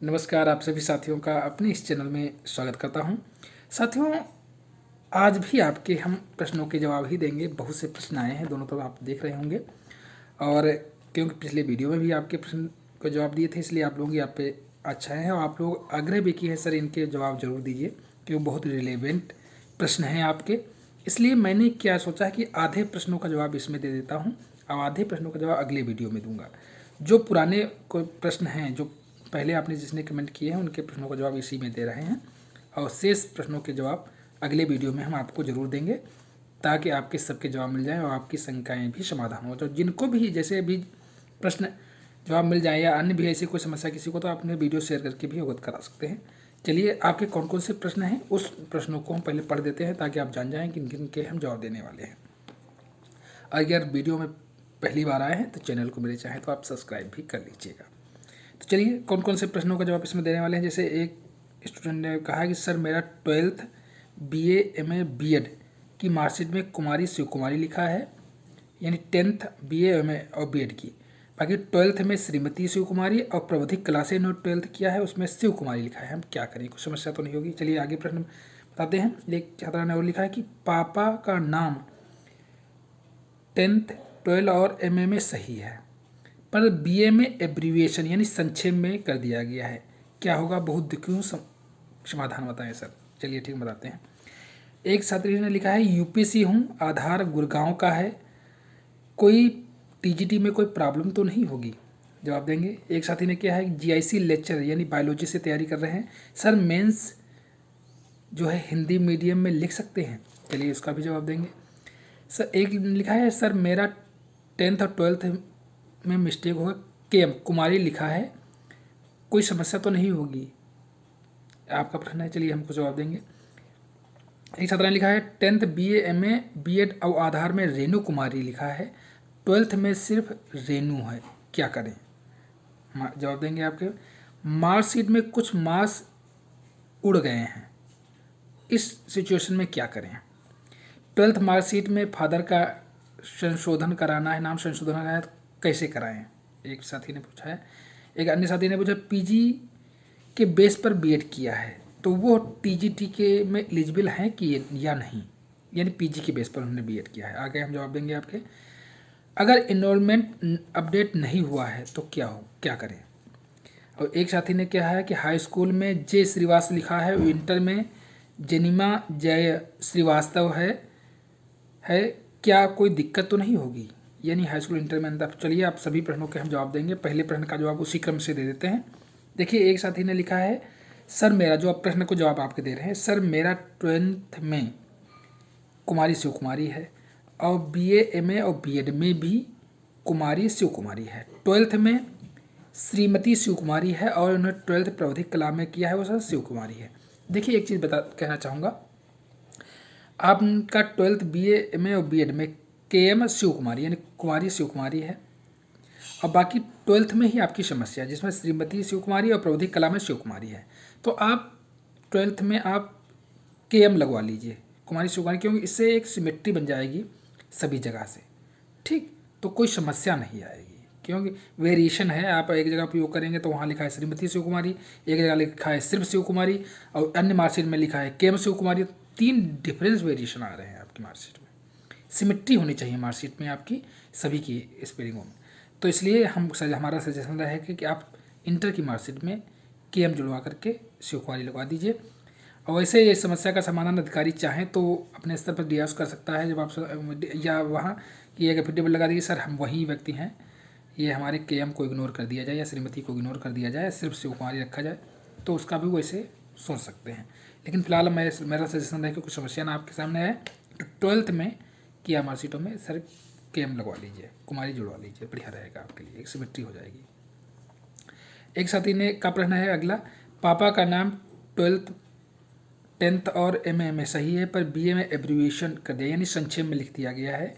नमस्कार, आप सभी साथियों का अपने इस चैनल में स्वागत करता हूं। साथियों, आज भी आपके हम प्रश्नों के जवाब ही देंगे। बहुत से प्रश्न आए हैं, दोनों तरफ आप देख रहे होंगे। और क्योंकि पिछले वीडियो में भी आपके प्रश्न को जवाब दिए थे, इसलिए आप लोग यहाँ पे अच्छा है और आप लोग आग्रह भी किए हैं सर इनके जवाब जरूर दीजिए, क्योंकि बहुत रिलेवेंट प्रश्न हैं आपके। इसलिए मैंने क्या सोचा है कि आधे प्रश्नों का जवाब इसमें दे देता हूँ और आधे प्रश्नों का जवाब अगले वीडियो में दूंगा। जो पुराने कोई प्रश्न हैं, जो पहले आपने जिसने कमेंट किए हैं, उनके प्रश्नों का जवाब इसी में दे रहे हैं और शेष प्रश्नों के जवाब अगले वीडियो में हम आपको ज़रूर देंगे, ताकि आपके सबके जवाब मिल जाएं और आपकी शंकाएं भी समाधान हो। तो जिनको भी जैसे भी प्रश्न जवाब मिल जाए या अन्य भी ऐसी कोई समस्या किसी को, तो आप अपने वीडियो शेयर करके भी अवगत करा सकते हैं। चलिए, आपके कौन कौन से प्रश्न हैं उस प्रश्नों को हम पहले पढ़ देते हैं, ताकि आप जान जाएँ किन किन के हम जवाब देने वाले हैं। अगर वीडियो में पहली बार आए हैं तो चैनल को मेरे चाहें तो आप सब्सक्राइब भी कर लीजिएगा। तो चलिए, कौन कौन से प्रश्नों का जवाब इसमें देने वाले हैं। जैसे एक स्टूडेंट ने कहा कि सर मेरा 12th BA MA BEd की मार्कशीट में कुमारी शिव कुमारी लिखा है, यानी 10th BA MA और BEd की। बाकी 12th में श्रीमती शिव कुमारी और प्रबोधिक कला से इन्होंने 12th किया है, उसमें शिव कुमारी लिखा है। हम क्या करें, कुछ समस्या तो नहीं होगी। चलिए आगे प्रश्न बताते हैं। एक छात्रा ने और लिखा है कि पापा का नाम 10th 12 और MA में सही है, पर BA में एब्रीविएशन यानी संक्षेप में कर दिया गया है, क्या होगा? बहुत क्यों समाधान बताएं सर। चलिए ठीक बताते हैं। एक छात्री ने लिखा है UPC हूँ, आधार गुड़गांव का है, कोई TGT में कोई प्रॉब्लम तो नहीं होगी? जवाब देंगे। एक साथी ने क्या है GIC लेक्चर यानी बायोलॉजी से तैयारी कर रहे हैं, सर मेंस जो है हिंदी मीडियम में लिख सकते हैं? चलिए इसका भी जवाब देंगे। सर एक लिखा है सर मेरा 10th और 12th में मिस्टेक होगा, KM कुमारी लिखा है, कोई समस्या तो नहीं होगी? आपका प्रश्न है, चलिए हमको जवाब देंगे। एक छात्रा ने लिखा है 10th BA MA BEd और आधार में रेणु कुमारी लिखा है, 12th में सिर्फ रेणु है, क्या करें? जवाब देंगे आपके। मार्कशीट में कुछ मार्क्स उड़ गए हैं, इस सिचुएशन में क्या करें? 12th मार्कशीट में फादर का संशोधन कराना है, नाम संशोधन कराना है, तो कैसे कराएं? एक साथी ने पूछा है। एक अन्य साथी ने पूछा PG के बेस पर BEd किया है, तो वो TGT के में एलिजिबल हैं कि या नहीं, यानी PG के बेस पर उन्होंने BEd किया है। आगे हम जवाब देंगे आपके। अगर इनरोलमेंट अपडेट नहीं हुआ है तो क्या करें? और एक साथी ने क्या है कि हाई स्कूल में J श्रीवास्तव लिखा है, इंटर में जेनिमा जय श्रीवास्तव है, क्या कोई दिक्कत तो नहीं होगी? यानी हाई स्कूल इंटर में अंतर। चलिए, आप सभी प्रश्नों के हम जवाब देंगे। पहले प्रश्न का जवाब उसी क्रम से दे देते हैं। देखिए, एक साथी ने लिखा है सर मेरा, जो आप प्रश्न को जवाब आपके दे रहे हैं, सर मेरा 12th में कुमारी शिव कुमारी है और BA MA और BEd में भी कुमारी शिव कुमारी है, 12th में श्रीमती शिव कुमारी है और उन्होंने 12th प्रबोधिक कला में किया है, वो सर शिव कुमारी है। देखिए, एक चीज़ कहना चाहूँगा, आपका 12th BA MA और BEd में KM शिव कुमारी यानी कुमारी शिव कुमारी है, और बाकी 12th में ही आपकी समस्या है, जिसमें श्रीमती शिव कुमारी और प्रबोधिक कला में शिव कुमारी है। तो आप 12th में आप KM लगवा लीजिए, कुमारी शिव कुमारी, क्योंकि इससे एक सिमेट्री बन जाएगी सभी जगह से, ठीक। तो कोई समस्या नहीं आएगी, क्योंकि वेरिएशन है। आप एक जगह उपयोग करेंगे तो वहाँ लिखा है श्रीमती शिव कुमारी, एक जगह लिखा है सिर्फ शिव कुमारी, और अन्य मार्कशीट में लिखा है KM शिव कुमारी। 3 डिफरेंस वेरिएशन आ रहे हैं आपकी मार्कशीट में। सिमेट्री होनी चाहिए मार्कशीट में आपकी सभी की स्पेलिंगों में। तो इसलिए हमारा सजेशन रहेगा कि आप इंटर की मार्कशीट में KM जुड़वा करके शिव कुमारी लगवा दीजिए। और वैसे ये समस्या का समाधान अधिकारी चाहें तो अपने स्तर पर डिस्कस कर सकता है, जब आप या वहाँ कि एक एफिडेविट लगा दीजिए, सर हम वही व्यक्ति हैं, ये हमारे KM को इग्नोर कर दिया जाए या श्रीमती को इग्नोर कर दिया जाए, सिर्फ शिव कुमारी रखा जाए, तो उसका भी वैसे सोच सकते हैं। लेकिन फिलहाल मेरा सजेशन है कि कुछ समस्या ना आपके सामने है, तो 12th में किया मार्कशीटों में सर KM लगवा लीजिए, कुमारी जुड़वा लीजिए, बढ़िया रहेगा आपके लिए, एक सिमेट्री हो जाएगी। एक साथी ने का प्रश्न है अगला, पापा का नाम 12th 10th और MA में सही है, पर BA में एब्रीविएशन कर दिया यानी संक्षेप में लिख दिया गया है,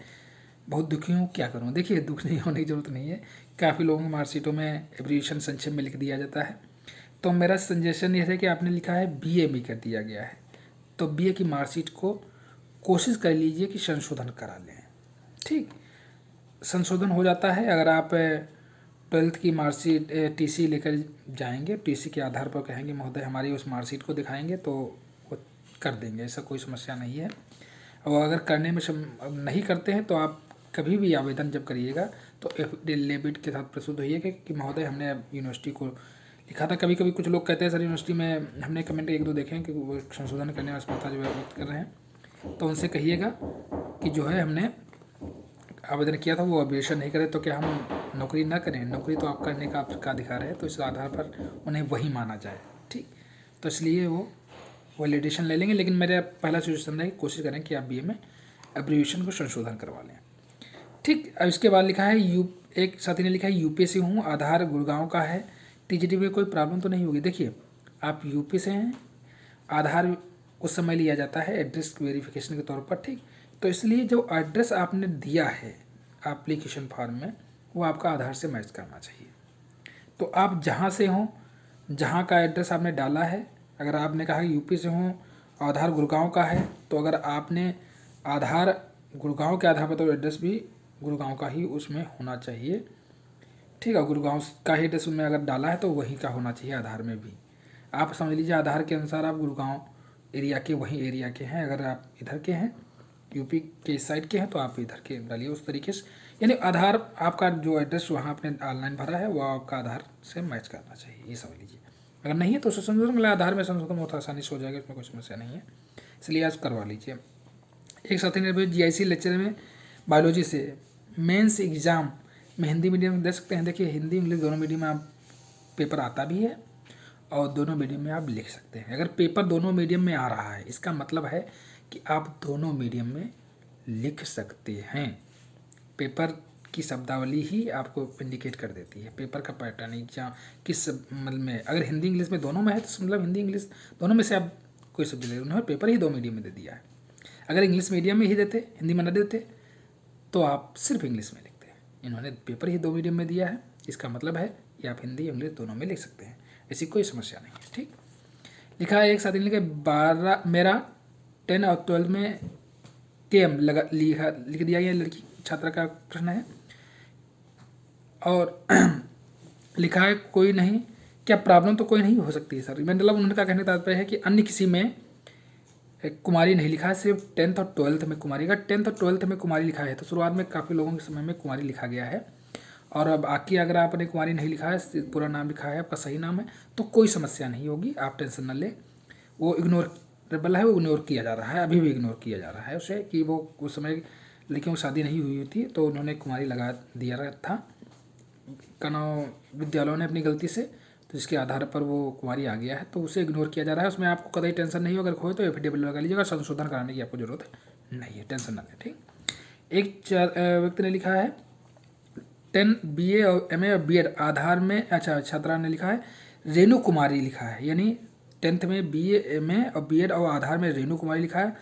बहुत दुखी हूँ, क्या करूँ? देखिए, दुख नहीं होने की ज़रूरत नहीं है, काफ़ी लोगों की मार्कशीटों में एब्रीविएशन संक्षेप में लिख दिया जाता है। तो मेरा सजेशन ये है कि आपने लिखा है BA में कर दिया गया है, तो BA की मार्कशीट को कोशिश कर लीजिए कि संशोधन करा लें, ठीक। संशोधन हो जाता है अगर आप ट्वेल्थ की मार्कशीट टीसी लेकर जाएंगे, टीसी के आधार पर कहेंगे महोदय हमारी उस मार्कशीट को दिखाएंगे तो वो कर देंगे, ऐसा कोई समस्या नहीं है। और अगर करने में नहीं करते हैं तो आप कभी भी आवेदन जब करिएगा तो एफिडेविट के साथ प्रस्तुत होइएगा कि महोदय हमने यूनिवर्सिटी को लिखा था। कभी कभी कुछ लोग कहते हैं सर यूनिवर्सिटी में हमने कमेंट एक दो देखे हैं कि वो संशोधन करने में असमर्था जो है व्यक्त कर रहे हैं, तो उनसे कहिएगा कि जो है हमने आवेदन किया था वो ऑब्जेक्शन नहीं करे तो क्या हम नौकरी ना करें? नौकरी तो आप करने का आपका अधिकार है, तो इस आधार पर उन्हें वही माना जाए। ठीक, तो इसलिए वो वैलिडेशन ले लेंगे। लेकिन मेरा पहला सजेशन है कि कोशिश करें कि आप बीए में एब्रीविएशन को संशोधन करवा लें। ठीक, अब इसके बाद लिखा है एक साथी ने लिखा है यूपी से हूँ, आधार गुड़गांव का है, टीजीटी में कोई प्रॉब्लम तो नहीं होगी। देखिए आप यूपी से हैं, आधार उस समय लिया जाता है एड्रेस वेरिफिकेशन के तौर पर। ठीक, तो इसलिए जो एड्रेस आपने दिया है एप्लीकेशन फॉर्म में वो आपका आधार से मैच करना चाहिए। तो आप जहाँ से हों, जहाँ का एड्रेस आपने डाला है, अगर आपने कहा कि यूपी से हूँ, आधार गुड़गांव का है, तो अगर आपने आधार गुड़गांव के आधार पर तो एड्रेस भी गुड़गांव का ही उसमें होना चाहिए। ठीक है, गुड़गांव का ही एड्रेस उसमें अगर डाला है तो वहीं का होना चाहिए आधार में भी। आप समझ लीजिए आधार के अनुसार आप गुड़गांव एरिया के वहीं एरिया के हैं, अगर आप इधर के हैं यूपी के इस साइड के हैं तो आप इधर के डालिए उस तरीके से। यानी आधार आपका जो एड्रेस वहाँ आपने ऑनलाइन भरा है वो आपका आधार से मैच करना चाहिए, ये समझ लीजिए। अगर नहीं है तो उससे संशोधन मतलब आधार में संशोधन बहुत आसानी से हो जाएगा, इसमें कोई समस्या नहीं है, इसलिए आज करवा लीजिए। एक साथी ने जीआईसी लेक्चर में बायोलॉजी से मेंस एग्ज़ाम में हिंदी मीडियम दे सकते हैं। देखिए हिंदी इंग्लिश दोनों मीडियम में आप पेपर आता भी है और दोनों मीडियम में आप लिख सकते हैं। अगर पेपर दोनों मीडियम में आ रहा है इसका मतलब है कि आप दोनों मीडियम में लिख सकते हैं। पेपर की शब्दावली ही आपको इंडिकेट कर देती है पेपर का पैटर्न एग्जाम किस मतलब में। अगर हिंदी इंग्लिश में दोनों में है तो मतलब हिंदी इंग्लिश दोनों में से आप कोई सब्जेक्ट ले, उन्होंने पेपर ही दो मीडियम में दे दिया है। अगर इंग्लिश मीडियम में ही देते, हिंदी में न देते, तो आप सिर्फ इंग्लिश में लिखते हैं। इन्होंने पेपर ही दो मीडियम में दिया है, इसका मतलब है कि आप हिंदी इंग्लिश दोनों में लिख सकते हैं, ऐसी कोई समस्या नहीं है। ठीक, लिखा है एक साथी ने लिखा मेरा 10 और 12 में केम लिख दिया गया, लड़की छात्रा का प्रश्न है। और लिखा है कोई नहीं, क्या प्रॉब्लम तो कोई नहीं हो सकती है सर। मतलब उन्होंने क्या कहने का तात्पर्य है कि अन्य किसी में कुमारी नहीं लिखा है, सिर्फ 10th और 12th में कुमारी का 10th और 12th में कुमारी लिखा है। तो शुरुआत में काफ़ी लोगों के समय में कुमारी लिखा गया है, और अब बाकी अगर आपने कुमारी नहीं लिखा है, पूरा नाम लिखा है, आपका सही नाम है, तो कोई समस्या नहीं होगी, आप टेंशन न लें। वो इग्नोरेबल है, वो इग्नोर किया जा रहा है, अभी भी इग्नोर किया जा रहा है उसे, कि वो उस समय लड़कियों की शादी नहीं हुई थी तो उन्होंने कुमारी लगा दिया था कनौ विद्यालयों ने अपनी गलती से, तो जिसके आधार पर वो कुमारी आ गया है, तो उसे इग्नोर किया जा रहा है। उसमें आपको कभी टेंशन नहीं हो, अगर खोए तो एफिडेविट लगा लीजिएगा, संशोधन कराने की आपको जरूरत नहीं है, टेंशन ना लें। ठीक, एक व्यक्ति ने लिखा है 10 BA और MA और BEd आधार में, अच्छा छात्रा ने लिखा है रेणु कुमारी लिखा है, यानी 10th में BA MA और BEd और आधार में रेणु कुमारी लिखा है,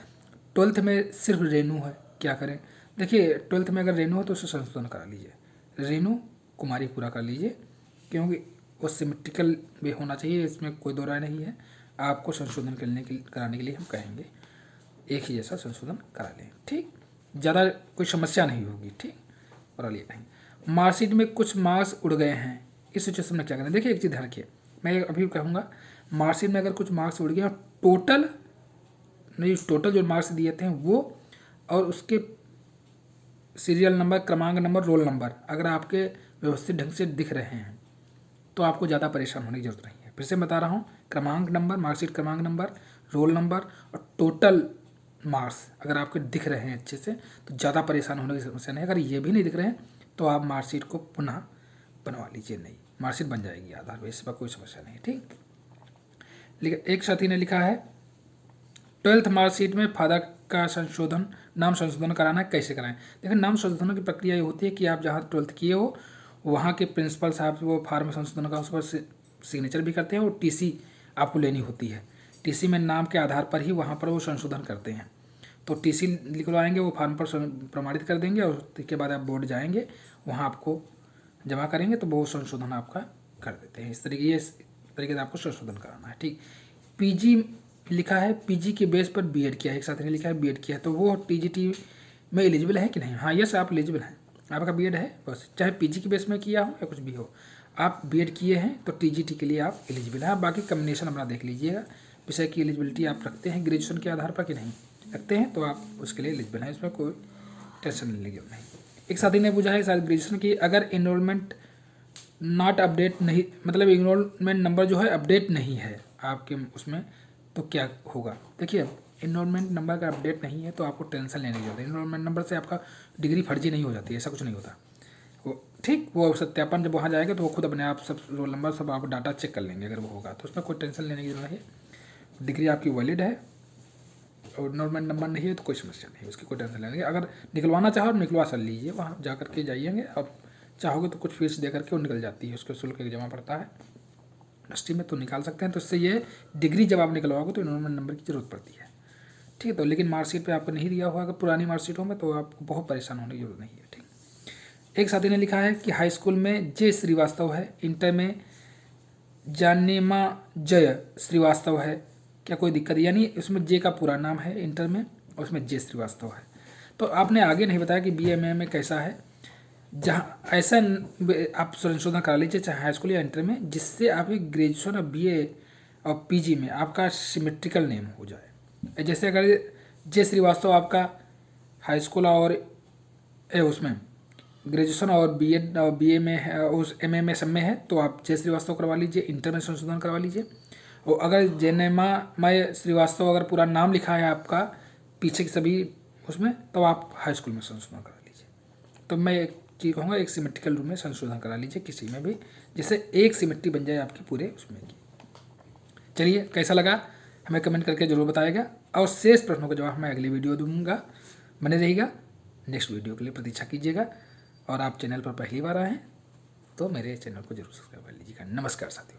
12th में सिर्फ रेणु है, क्या करें? देखिए 12th में अगर रेणु हो तो उसे संशोधन करा लीजिए, रेणु कुमारी पूरा कर लीजिए, क्योंकि वो सिमेट्रिकल भी होना चाहिए, इसमें कोई दो राय नहीं है। आपको संशोधन कराने के लिए हम कहेंगे एक ही जैसा संशोधन करा लें। ठीक, ज़्यादा कोई समस्या नहीं होगी। ठीक, और लिए नहीं। मार्कशीट में कुछ मार्क्स उड़ गए हैं, इस सिचुएशन में क्या करें? देखिए एक चीज़ ध्यान रखिए, मैं अभी कहूँगा मार्कशीट में अगर कुछ मार्क्स उड़ गए और टोटल जो मार्क्स दिए थे वो और उसके सीरियल नंबर, क्रमांक नंबर, रोल नंबर अगर आपके व्यवस्थित ढंग से दिख रहे हैं तो आपको ज़्यादा परेशान होने की जरूरत नहीं है। फिर से बता रहा हूँ, क्रमांक नंबर, मार्कशीट क्रमांक नंबर, रोल नंबर और टोटल मार्क्स अगर आपके दिख रहे हैं अच्छे से तो ज़्यादा परेशान होने की समस्या नहीं है। अगर ये भी नहीं दिख रहे हैं तो आप मार्कशीट को पुनः बनवा लीजिए, नहीं मार्कशीट बन जाएगी आधार बेस पर, कोई समस्या नहीं। ठीक, लेकिन एक साथी ने लिखा है 12th मार्कशीट में फादर का संशोधन, नाम संशोधन कराना है, कैसे कराएं? देखिए नाम संशोधन की प्रक्रिया ये होती है कि आप जहाँ 12th किए हो वहाँ के प्रिंसिपल साहब वो फार्म संशोधन का उस पर सिग्नेचर भी करते हैं और टीसी आपको लेनी होती है। टीसी में नाम के आधार पर ही वहाँ पर वो संशोधन करते हैं, तो टीसी लिखवाएंगे, वो फार्म पर प्रमाणित कर देंगे और उसके बाद आप बोर्ड जाएंगे, वहाँ आपको जमा करेंगे तो वो संशोधन आपका कर देते हैं। इस तरीके से आपको संशोधन कराना है। ठीक, पीजी लिखा है, पीजी के बेस पर बीएड किया है, एक साथ ने लिखा है बीएड किया है, तो वो टीजीटी में एलिजिबल है कि नहीं? हाँ यस, आप एलिजिबल हैं, आपका बीएड है बस, चाहे पीजी के बेस में किया हो या कुछ भी हो, आप बीएड किए हैं तो टीजीटी के लिए आप एलिजिबल हैं। बाकी कम्बिनेशन अपना देख लीजिएगा, विषय की एलिजिबिलिटी आप रखते हैं ग्रेजुएशन के आधार पर कि नहीं रखते हैं, तो आप उसके लिए एलिजिबल हैं, इसमें कोई टेंशन लेने की नहीं। एक साथी ने पूछा है शायद ग्रेजुएशन की, अगर इनरोलमेंट नॉट अपडेट नहीं, मतलब इनरोलमेंट नंबर जो है अपडेट नहीं है आपके उसमें, तो क्या होगा। देखिए इनरोलमेंट नंबर अगर अपडेट नहीं है तो आपको टेंशन लेने की जरूरत है। इनरोलमेंट नंबर से आपका डिग्री फर्जी नहीं हो जाती है, ऐसा कुछ नहीं होता। वो ठीक, वो सत्यापन जब वहाँ जाएगा तो वो खुद अपने आप सब रोल नंबर सब आप डाटा चेक कर लेंगे, अगर वो होगा तो उसमें कोई टेंशन लेने की जरूरत नहीं है। डिग्री आपकी वैलिड है और इनरोलमेंट नंबर नहीं है तो कोई समस्या नहीं है, उसकी कोई टेंशन लेने की। अगर निकलवाना चाहो तो निकलवा कर लीजिए, वहाँ जा करके जाइएंगे, अब चाहोगे तो कुछ फीस दे करके वो निकल जाती है, उसके शुल्क जमा पड़ता है यूनिवर्सिटी में, तो निकाल सकते हैं। तो इससे ये डिग्री जब आप निकलवाओगे तो इनरोलमेंट नंबर की जरूरत पड़ती है, ठीक है। तो लेकिन मार्कशीट पे आपको नहीं दिया हुआ, अगर पुरानी मार्कशीटों में, तो आपको बहुत परेशान होने की जरूरत नहीं है, ठीक। एक साथी ने लिखा है कि हाई स्कूल में जे श्रीवास्तव है, इंटर में जानेमा जय श्रीवास्तव है, क्या कोई दिक्कत, यानी उसमें जे का पूरा नाम है इंटर में और उसमें जे श्रीवास्तव है। तो आपने आगे नहीं बताया कि BA में कैसा है, जहाँ ऐसा आप संशोधन करा लीजिए चाहे हाई स्कूल या इंटर में, जिससे आपकी ग्रेजुएशन और BA और PG में आपका सिमेट्रिकल नेम हो जाए। जैसे अगर जे श्रीवास्तव आपका हाई स्कूल और उसमें ग्रेजुएशन और बीएड और BA में है, उस MA में सब में है, तो आप जे श्रीवास्तव करवा लीजिए, इंटर में संशोधन करवा लीजिए। और अगर जेनेमा मय श्रीवास्तव अगर पूरा नाम लिखा है आपका पीछे के सभी उसमें, तो आप हाई स्कूल में संशोधन करा लीजिए। तो मैं एक चीज़ कहूँगा, एक सिमेट्रिकल रूप में संशोधन करा लीजिए किसी में भी, जिससे एक सिमेट्री बन जाए आपकी पूरे उसमें की। चलिए कैसा लगा हमें कमेंट करके जरूर बताएगा, और शेष प्रश्नों का जवाब मैं अगली वीडियो दूंगा, बने रहिएगा। नेक्स्ट वीडियो के लिए प्रतीक्षा कीजिएगा, और आप चैनल पर पहली बार आए हैं तो मेरे चैनल को जरूर सब्सक्राइब कर लीजिएगा। नमस्कार साथियों।